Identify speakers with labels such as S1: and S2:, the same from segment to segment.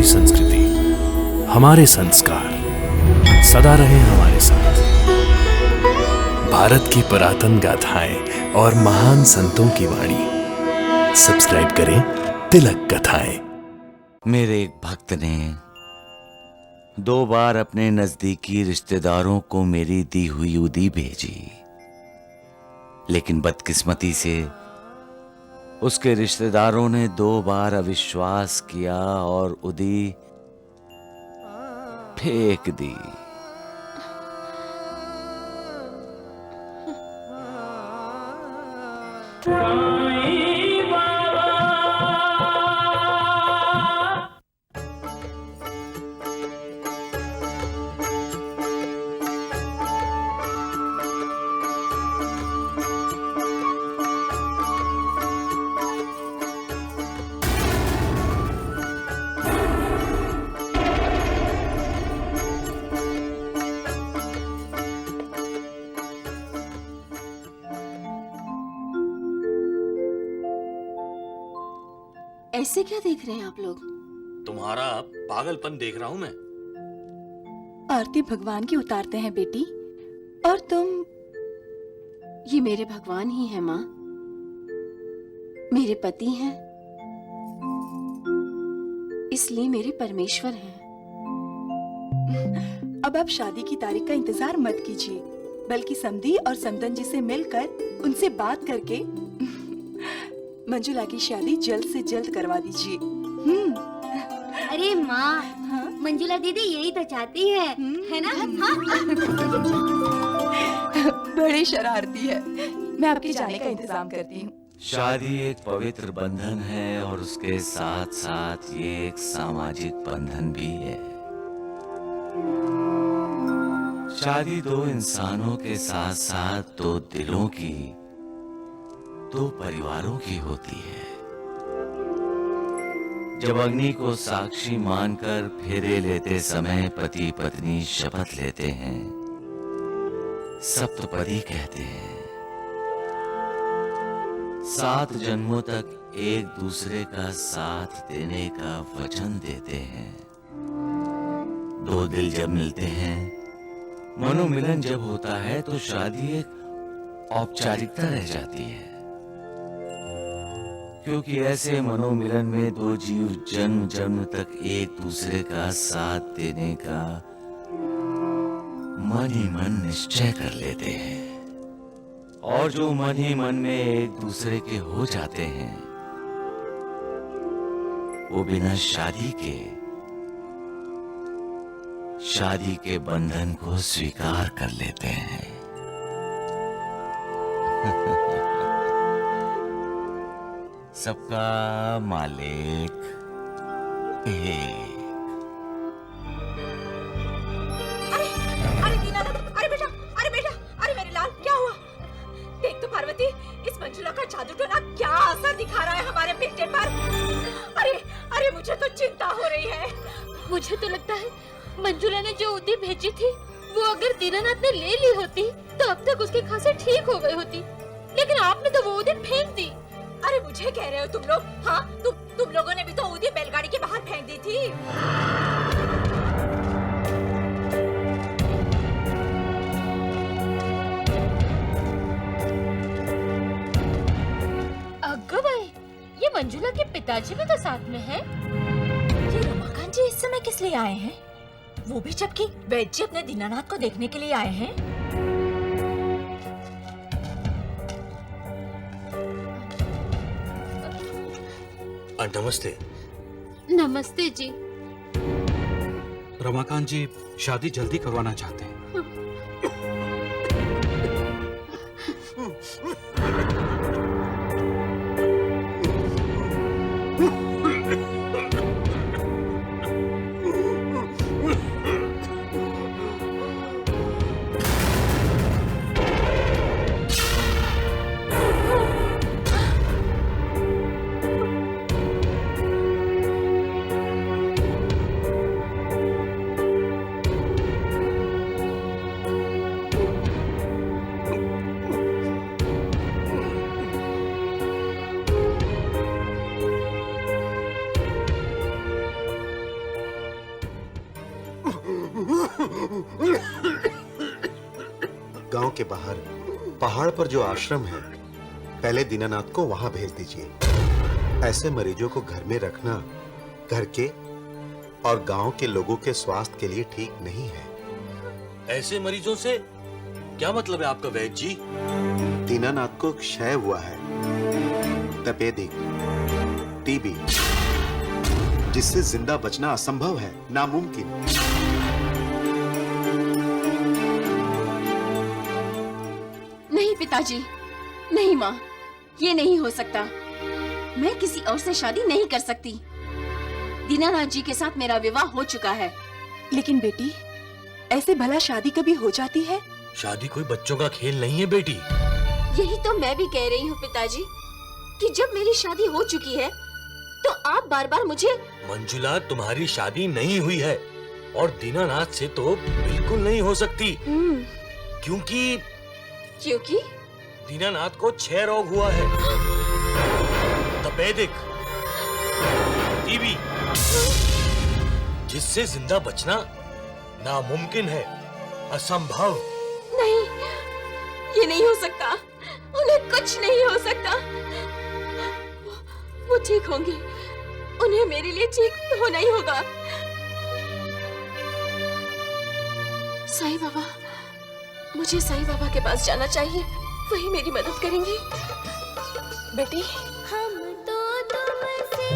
S1: हमारी संस्कृति, हमारे संस्कार सदा रहे हमारे साथ। भारत की पुरातन गाथाएं और महान संतों की वाणी। सब्सक्राइब करें तिलक कथाएं।
S2: मेरे एक भक्त ने 2 बार अपने नजदीकी रिश्तेदारों को मेरी दी हुई उदी भेजी, लेकिन बदकिस्मती से उसके रिश्तेदारों ने 2 बार अविश्वास किया और उदी फेंक दी।
S3: ऐसे क्या देख रहे हैं आप लोग?
S4: तुम्हारा पागलपन देख रहा हूं मैं।
S3: आरती भगवान की उतारते हैं बेटी, और तुम? ये मेरे भगवान ही हैं माँ, मेरे पति हैं, इसलिए मेरे परमेश्वर हैं।
S5: अब आप शादी की तारीख का इंतजार मत कीजिए, बल्कि समधी और समधन जी से मिलकर उनसे बात करके मंजुला की शादी जल्द से जल्द करवा दीजिए।
S6: अरे माँ,
S5: हाँ?
S6: मंजुला दीदी यही तो चाहती है ना? हाँ?
S5: बड़े शरारती है। मैं आपके जाने का इंतजाम करती हूँ।
S2: शादी एक पवित्र बंधन है और उसके साथ साथ ये एक सामाजिक बंधन भी है। शादी 2 इंसानों के साथ साथ 2 दिलों की, 2 परिवारों की होती है। जब अग्नि को साक्षी मानकर फेरे लेते समय पति पत्नी शपथ लेते हैं, सप्तपदी कहते हैं। 7 जन्मों तक एक दूसरे का साथ देने का वचन देते हैं। 2 दिल जब मिलते हैं, मनोमिलन जब होता है, तो शादी एक औपचारिकता रह जाती है, क्योंकि ऐसे मनोमिलन में 2 जीव जन्म जन्म तक एक दूसरे का साथ देने का मन ही मन निश्चय कर लेते हैं। और जो मन ही मन में एक दूसरे के हो जाते हैं, वो बिना शादी के बंधन को स्वीकार कर लेते हैं। सबका मालिक एक।
S7: अरे दीनानाथ, अरे बेटा, अरे मेरे लाल, क्या हुआ? देख तो पार्वती, इस मंजुला का जादू टोना क्या असर दिखा रहा है हमारे बेटे पर। अरे मुझे तो चिंता हो रही है।
S6: मुझे तो लगता है मंजुला ने जो उदी भेजी थी, वो अगर दीनानाथ ने ले ली होती तो अब तक उसकी खांसी ठीक हो गई होती, लेकिन आपने तो वो उदी फेंक दी।
S7: अरे मुझे कह रहे हो तुम लोग? हाँ, तुम लोगों ने भी तो उदी बैलगाड़ी के बाहर फेंक दी थी।
S6: अग्गो भाई, ये मंजुला के पिताजी भी तो साथ में हैं।
S7: ये रमाकांत जी इस समय किस लिए आए हैं? वो भी जबकि वैद्य जी अपने दीनानाथ को देखने के लिए आए हैं।
S4: नमस्ते।
S6: नमस्ते जी।
S8: रमाकांत जी शादी जल्दी करवाना चाहते हैं।
S9: गांव के बाहर पहाड़ पर जो आश्रम है, पहले दीनानाथ को वहां भेज दीजिए। ऐसे मरीजों को घर में रखना घर के और गांव के लोगों के स्वास्थ्य के लिए ठीक नहीं है।
S4: ऐसे मरीजों से क्या मतलब है आपका वैद्य जी?
S9: दीनानाथ को क्षय हुआ है, तपेदिक, टीबी, जिससे जिंदा बचना असंभव है, नामुमकिन।
S3: नहीं पिताजी, नहीं माँ, ये नहीं हो सकता। मैं किसी और से शादी नहीं कर सकती। दीनानाथ जी के साथ मेरा विवाह हो चुका है।
S5: लेकिन बेटी, ऐसे भला शादी कभी हो जाती है?
S4: शादी कोई बच्चों का खेल नहीं है बेटी।
S3: यही तो मैं भी कह रही हूँ पिताजी, कि जब मेरी शादी हो चुकी है तो आप बार बार मुझे।
S4: मंजुला, तुम्हारी शादी नहीं हुई है और दीनानाथ से तो बिल्कुल नहीं हो सकती। क्योंकि दीनानाथ को 6 रोग हुआ है, तपेदिक, टीबी, जिससे जिंदा बचना नामुमकिन है, असंभव।
S3: नहीं, ये नहीं हो सकता। उन्हें कुछ नहीं हो सकता। वो ठीक होंगे। उन्हें मेरे लिए ठीक होना ही होगा। साईं बाबा, मुझे साईं बाबा के पास जाना चाहिए। वही मेरी मदद करेंगे।
S5: बेटी,
S6: हम तो तुमसे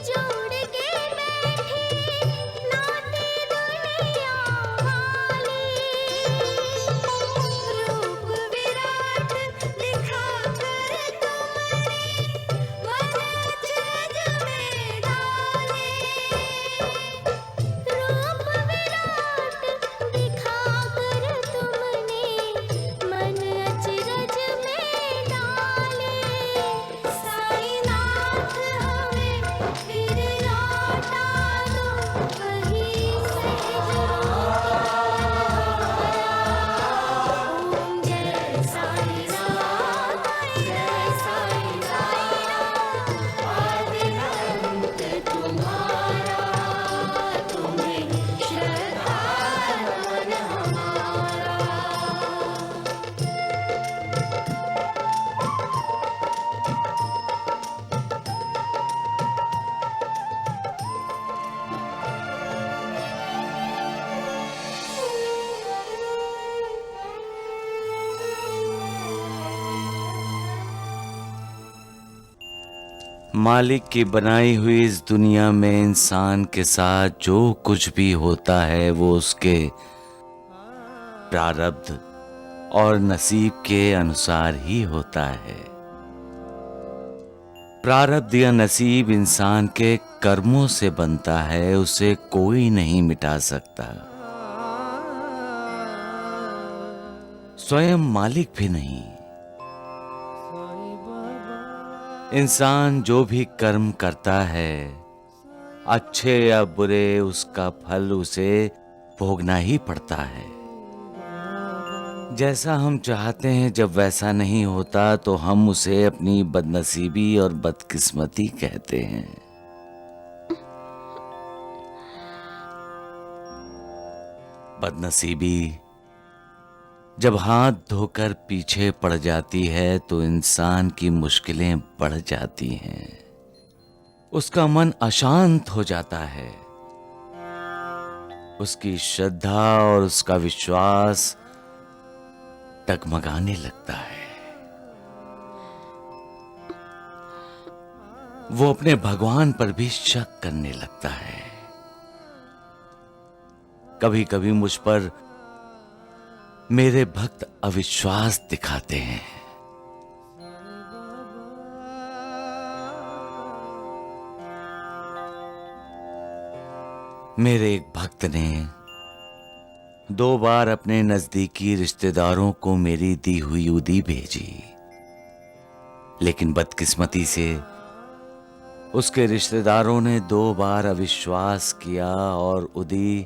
S6: जोड़ के बैठे नाते दुनिया वाले, रूप विराट दिखा कर तुमने मन जग में डाले, रूप विराट दिखा कर तुमने मन अचरज में डाले। साईनाथ हमें फिर लौटा दो कहीं सहज ओम जय साईनाथ, जय साईनाथ, आदि अंत तुम्हारा, तुम्हें श्रद्धा नमन हमारा।
S2: मालिक की बनाई हुई इस दुनिया में इंसान के साथ जो कुछ भी होता है वो उसके प्रारब्ध और नसीब के अनुसार ही होता है। प्रारब्ध या नसीब इंसान के कर्मों से बनता है, उसे कोई नहीं मिटा सकता, स्वयं मालिक भी नहीं। इंसान जो भी कर्म करता है, अच्छे या बुरे, उसका फल उसे भोगना ही पड़ता है। जैसा हम चाहते हैं जब वैसा नहीं होता तो हम उसे अपनी बदनसीबी और बदकिस्मती कहते हैं। बदनसीबी जब हाथ धोकर पीछे पड़ जाती है तो इंसान की मुश्किलें बढ़ जाती हैं, उसका मन अशांत हो जाता है, उसकी श्रद्धा और उसका विश्वास डगमगाने लगता है। वो अपने भगवान पर भी शक करने लगता है। कभी कभी मुझ पर मेरे भक्त अविश्वास दिखाते हैं। मेरे एक भक्त ने 2 बार अपने नजदीकी रिश्तेदारों को मेरी दी हुई उदी भेजी, लेकिन बदकिस्मती से उसके रिश्तेदारों ने 2 बार अविश्वास किया और उदी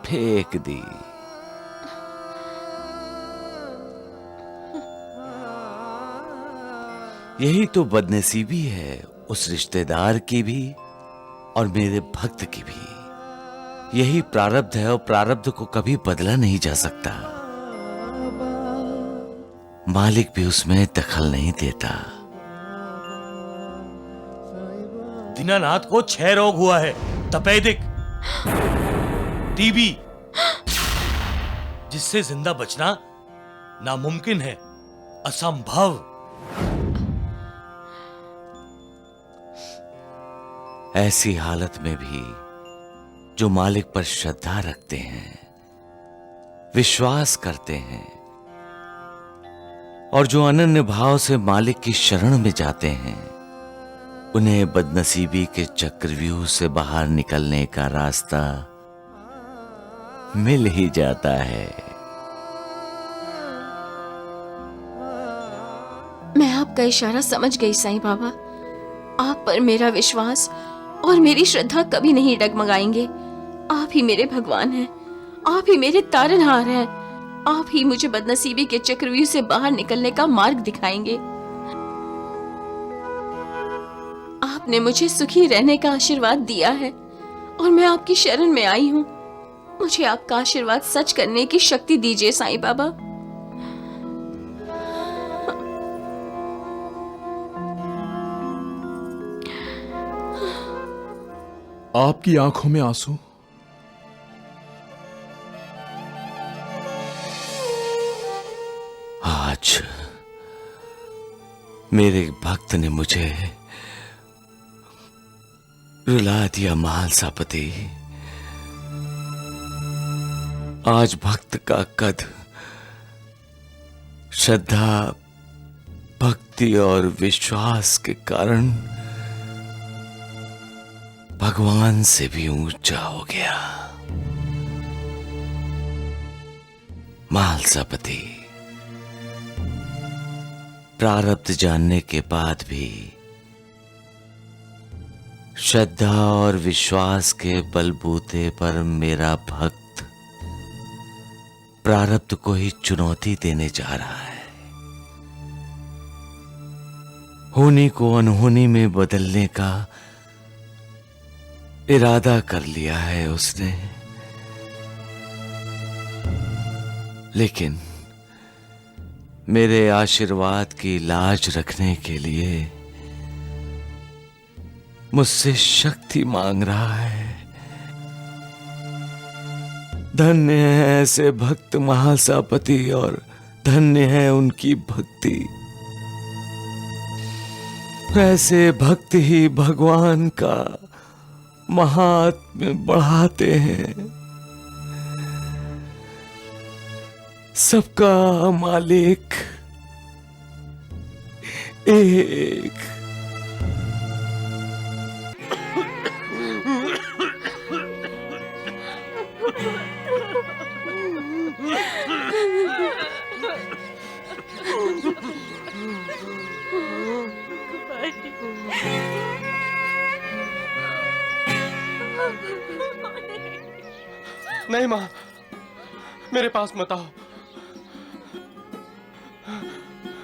S2: फेंक दी। यही तो बदनसीबी है, उस रिश्तेदार की भी और मेरे भक्त की भी। यही प्रारब्ध है और प्रारब्ध को कभी बदला नहीं जा सकता। मालिक भी उसमें दखल नहीं देता।
S4: दीनानाथ को 6 रोग हुआ है, तपेदिक, टीबी, जिससे जिंदा बचना नामुमकिन है, असंभव।
S2: ऐसी हालत में भी जो मालिक पर श्रद्धा रखते हैं, विश्वास करते हैं और जो अनन्य भाव से मालिक की शरण में जाते हैं, उन्हें बदनसीबी के चक्रव्यूह से बाहर निकलने का रास्ता मिल ही जाता है।
S3: मैं आपका इशारा समझ गई साईं बाबा। आप पर मेरा विश्वास और मेरी श्रद्धा कभी नहीं डगमगाएंगे। आप ही मेरे भगवान हैं, आप ही मेरे तारनहार हैं, आप ही मुझे बदनसीबी के चक्रव्यूह से बाहर निकलने का मार्ग दिखाएंगे। आपने मुझे सुखी रहने का आशीर्वाद दिया है और मैं आपकी शरण में आई हूँ। मुझे आपका आशीर्वाद सच करने की शक्ति दीजिए साईं बाबा।
S1: आपकी आंखों में आंसू।
S2: आज मेरे भक्त ने मुझे रुला दिया महालसापति। आज भक्त का कद श्रद्धा, भक्ति और विश्वास के कारण भगवान से भी ऊंचा हो गया। महालसापति, प्रारब्ध जानने के बाद भी श्रद्धा और विश्वास के बलबूते पर मेरा भक्त प्रारब्ध को ही चुनौती देने जा रहा है। होनी को अनहोनी में बदलने का इरादा कर लिया है उसने, लेकिन मेरे आशीर्वाद की लाज रखने के लिए मुझसे शक्ति मांग रहा है। धन्य है ऐसे भक्त महालसापति और धन्य है उनकी भक्ति। ऐसे भक्त ही भगवान का महात्म्य बढ़ाते हैं। सबका मालिक एक।
S10: नहीं माँ, मेरे पास मत आओ।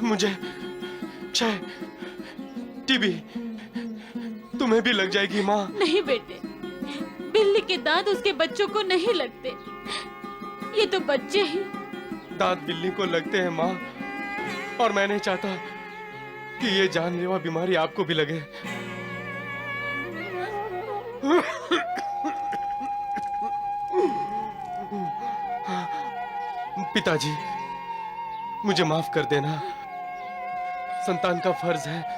S10: मुझे क्षय, टीबी, तुम्हें भी लग जाएगी माँ।
S6: नहीं बेटे, बिल्ली के दांत उसके बच्चों को नहीं लगते। ये तो बच्चे ही।
S10: दांत बिल्ली को लगते हैं माँ, और मैं नहीं चाहता कि ये जानलेवा बीमारी आपको भी लगे। पिताजी, मुझे माफ कर देना। संतान का फर्ज है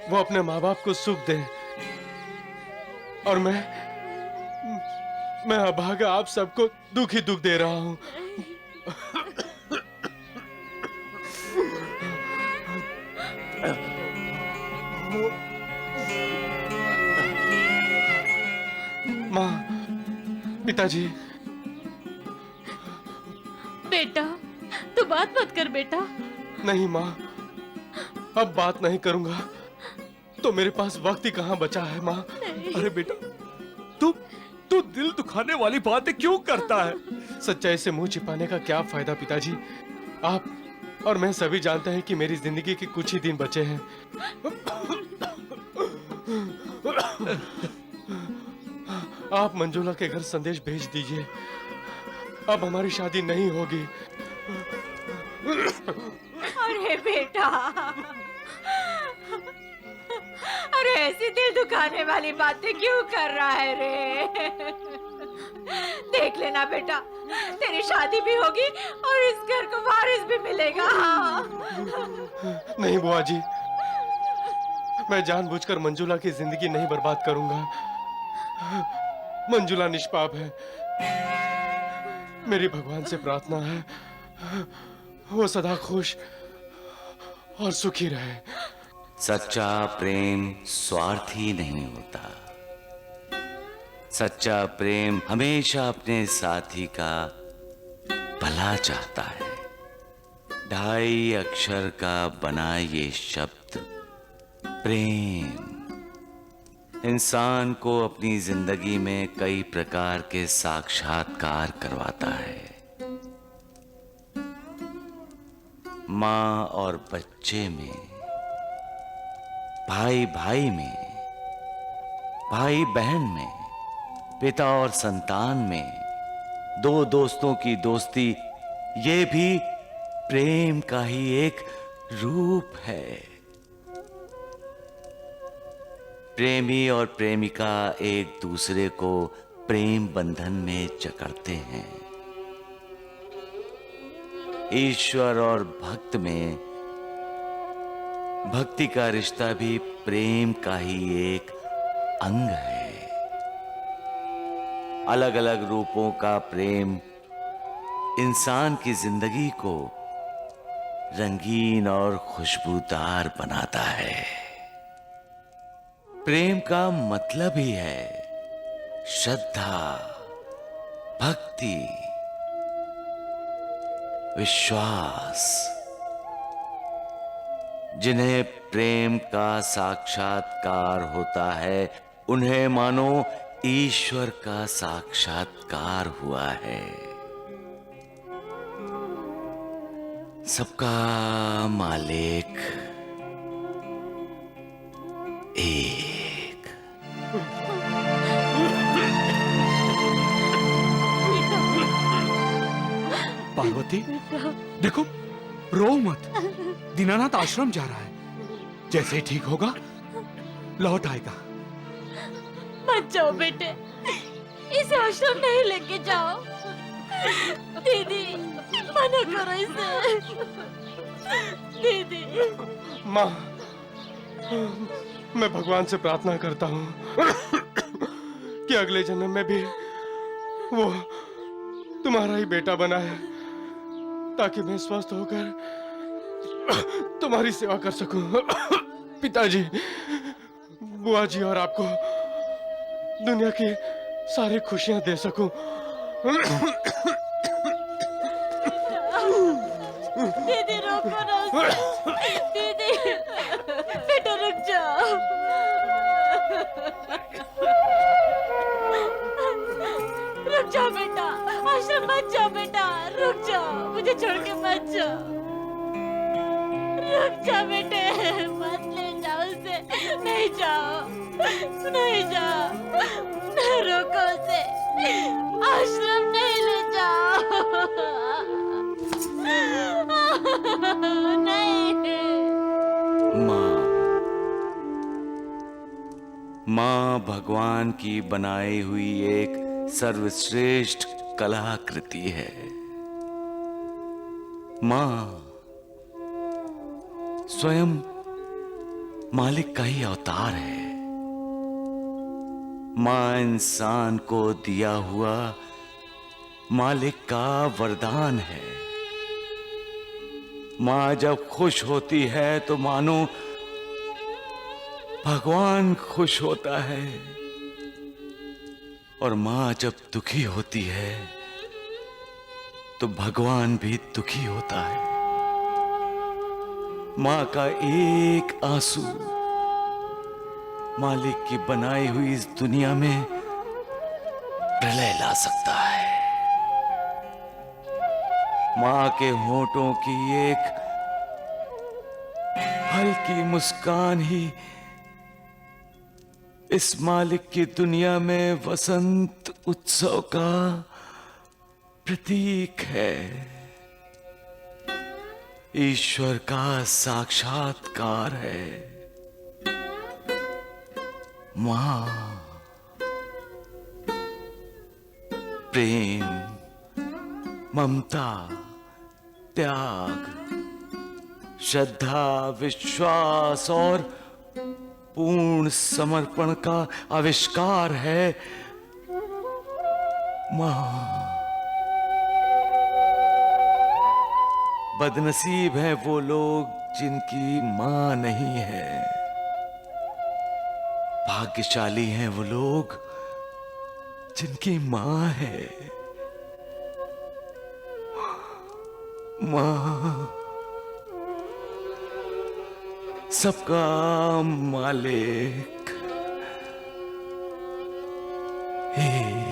S10: वो अपने माँ बाप को सुख दे, और मैं अभागा आप सबको दुख ही दुख दे रहा हूं। माँ, पिताजी।
S6: बेटा, तू बात मत कर बेटा।
S10: नहीं माँ, अब बात नहीं करूंगा तो मेरे पास वक्त ही कहाँ बचा है माँ।
S4: अरे बेटा, तू दिल दुखाने वाली बातें क्यों करता है?
S10: सच्चाई से मुंह छिपाने का क्या फायदा पिताजी। आप और मैं सभी जानते हैं कि मेरी जिंदगी के कुछ ही दिन बचे हैं। आप मंजुला के घर संदेश भेज दीजिए। अब हमारी शादी नहीं होगी।
S7: अरे बेटा, अरे ऐसी दिल दुखाने वाली बातें क्यों कर रहा है रे? देख लेना बेटा, तेरी शादी भी होगी और इस घर को वारिस भी मिलेगा।
S10: नहीं बुआ जी, मैं जानबूझकर मंजुला की जिंदगी नहीं बर्बाद करूंगा। मंजुला निष्पाप है। मेरी भगवान से प्रार्थना है वो सदा खुश और सुखी रहे।
S2: सच्चा प्रेम स्वार्थी नहीं होता। सच्चा प्रेम हमेशा अपने साथी का भला चाहता है। 2.5 अक्षर का बना ये शब्द प्रेम इंसान को अपनी जिंदगी में कई प्रकार के साक्षात्कार करवाता है। माँ और बच्चे में, भाई भाई में, भाई बहन में, पिता और संतान में, दो दोस्तों की दोस्ती, ये भी प्रेम का ही एक रूप है। प्रेमी और प्रेमिका एक दूसरे को प्रेम बंधन में जकड़ते हैं। ईश्वर और भक्त में भक्ति का रिश्ता भी प्रेम का ही एक अंग है। अलग अलग रूपों का प्रेम इंसान की जिंदगी को रंगीन और खुशबूदार बनाता है। प्रेम का मतलब ही है श्रद्धा, भक्ति, विश्वास। जिन्हें प्रेम का साक्षात्कार होता है उन्हें मानो ईश्वर का साक्षात्कार हुआ है। सबका मालिक एक।
S8: पार्वती, देखो, रो मत। दीनानाथ आश्रम जा रहा है। जैसे ही ठीक होगा लौट आएगा।
S6: मत जाओ बेटे, इसे आश्रम नहीं लेके जाओ। दीदी, मना करो इसे। दीदी।
S10: माँ, मैं भगवान से प्रार्थना करता हूँ कि अगले जन्म में भी वो तुम्हारा ही बेटा बना है, ताकि मैं स्वस्थ होकर तुम्हारी सेवा कर सकूं। पिताजी, बुआ जी और आपको दुनिया की सारी खुशियां दे सकूं।
S6: दीदी रोको ना उसे। दीदी, बेटा रुक जाओ। रुक जाओ बेटा, आश्रम मत जाओ बेटा, रुक जाओ, मुझे छोड़ के मत जाओ। रुक जाओ बेटे, मत ले जाओ उसे। नहीं जाओ, नहीं जाओ, नहीं रोको उसे। आश्रम नहीं ले जाओ। नहीं।
S2: माँ भगवान की बनाई हुई एक सर्वश्रेष्ठ कलाकृति है। माँ स्वयं मालिक का ही अवतार है। माँ इंसान को दिया हुआ मालिक का वरदान है। माँ जब खुश होती है तो मानो भगवान खुश होता है, और माँ जब दुखी होती है तो भगवान भी दुखी होता है। माँ का एक आंसू मालिक की बनाई हुई इस दुनिया में प्रलय ला सकता है। माँ के होठों की एक हल्की मुस्कान ही इस मालिक की दुनिया में वसंत उत्सव का प्रतीक है, ईश्वर का साक्षात्कार है। मां प्रेम, ममता, त्याग, श्रद्धा, विश्वास और पूर्ण समर्पण का आविष्कार है। मां, बदनसीब हैं वो लोग जिनकी मां नहीं है, भाग्यशाली हैं वो लोग जिनकी मां है। मां सबका मालिक, हे